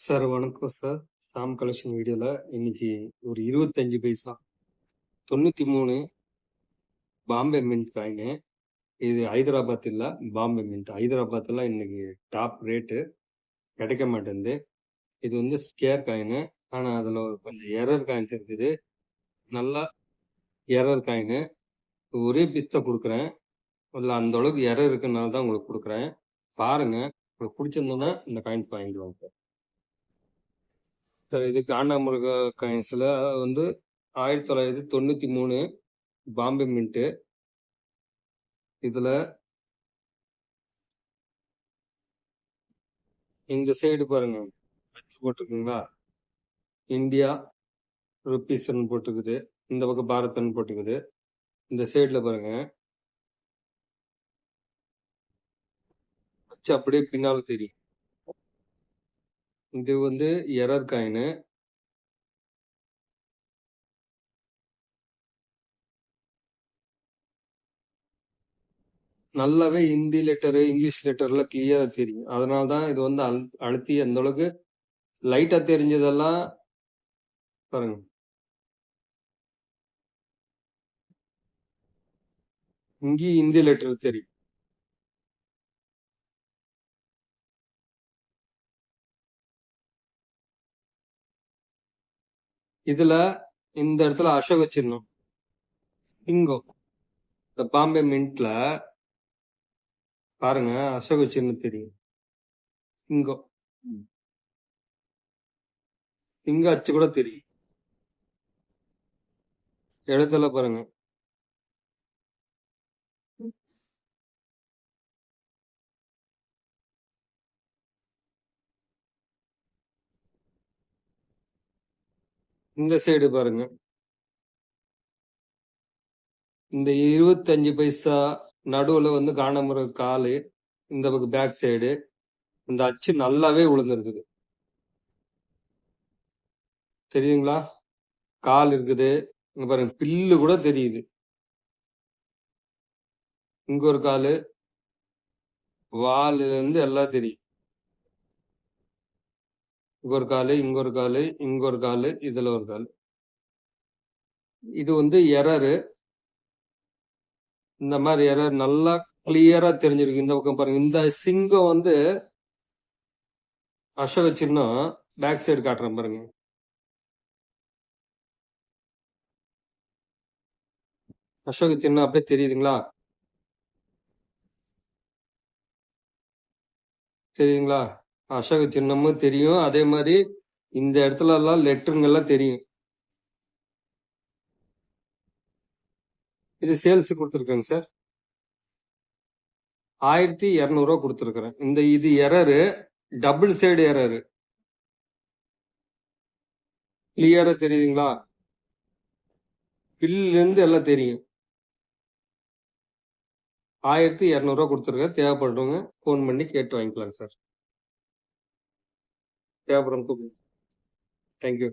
Sir வணக்கம் sir. சாம் collection வீடியோல இன்னைக்கு ஒரு 25 பைசா 93 பாம்பே மின்ட் காயின். இது ஹைதராபாத் இல்ல, பாம்பே மின்ட். ஹைதராபாத்லாம் இன்னைக்கு டாப் ரேட்டு கிடைக்க மாட்டேங்குது. இது வந்து ஸ்கேர் காயின். ஆனா அதுல கொஞ்சம் எரர் காயின்ஸ் இருக்குது. நல்லா எரர் காயின். ஒரே பீஸ் தான் கொடுக்குறேன். இல்ல அந்த அளவுக்கு எரர் இருக்குனால தான் உங்களுக்கு கொடுக்குறேன். பாருங்க, உங்களுக்கு பிடிச்சிருந்தோன்னா இந்த காயின்ஸ் வாங்கிக்கலாம் சார். சார் இது காண்டாமிருக காயின்ஸ்ல வந்து 1993 பாம்பே மின்ட்டு. இதுல இந்த சைடு பாருங்க, வச்சு போட்டிருக்குங்களா, இந்தியா ருபீஸ்ன்னு போட்டுக்குது. இந்த பக்கம் பாரத்ன்னு போட்டுக்குது. இந்த சைடுல பாருங்க, வச்சு அப்படியே பின்னால தெரியும். இது வந்து எரர் காயின். நல்லாவே ஹிந்தி லெட்டரு, இங்கிலீஷ் லெட்டர்ல கிளியரா தெரியும். அதனாலதான் இது வந்து அழுத்தி அந்த அளவுக்கு லைட்டா தெரிஞ்சதெல்லாம் பாருங்க. இங்கேயும் ஹிந்தி லெட்டர் தெரியும். இதுல இந்த இடத்துல அசோக சின்னம், சிங்கம். இந்த பாம்பே மின்ட்ல பாருங்க, அசோக சின்னம் தெரியும். சிங்கம், சிங்க அச்சு கூட தெரியும். எழுத்துல பாருங்க. இந்த சைடு பாருங்க, இந்த 25 பைசா நடுவுல வந்து காண்டாமிருக காலு, இந்த பக்கம் பேக் சைடு இந்த அச்சு நல்லாவே விழுந்துருக்குது. தெரியுதுங்களா? கால் இருக்குது. இங்க பாருங்க, பில்லு கூட தெரியுது. இங்க ஒரு காலு, வால்ல இருந்து எல்லாம் தெரியும். இங்க ஒரு காலு, இங்க ஒரு காலு, இங்க ஒரு காலு, இதுல ஒரு காலு. இது வந்து எரரு. இந்த மாதிரி எரர் நல்லா கிளியரா தெரிஞ்சிருக்கு. இந்த பக்கம் பாருங்க, இந்த சிங்கம் வந்து அசோக சின்னம் பேக் சைடு காட்டுறேன் பாருங்க. அசோக சின்னம் அப்படியே தெரியுதுங்களா? தெரியுதுங்களா? அசோக சின்னமும் தெரியும். அதே மாதிரி இந்த இடத்துல எல்லாம் லெட்டருங்கெல்லாம் தெரியும். இது சேல்ஸ் கொடுத்துருக்கேங்க சார். 1200 கொடுத்துருக்கிறேன். இது எரரு, டபுள் சைடு எரரு. கிளியரா தெரியுதுங்களா? பில்ல இருந்து எல்லாம் தெரியும். 1200 கொடுத்துருக்கேன். தேவைப்படுறவங்க போன் பண்ணி கேட்டு வாங்கிக்கலாம் சார். தேவைப்படுறவங்க. தேங்க்யூ.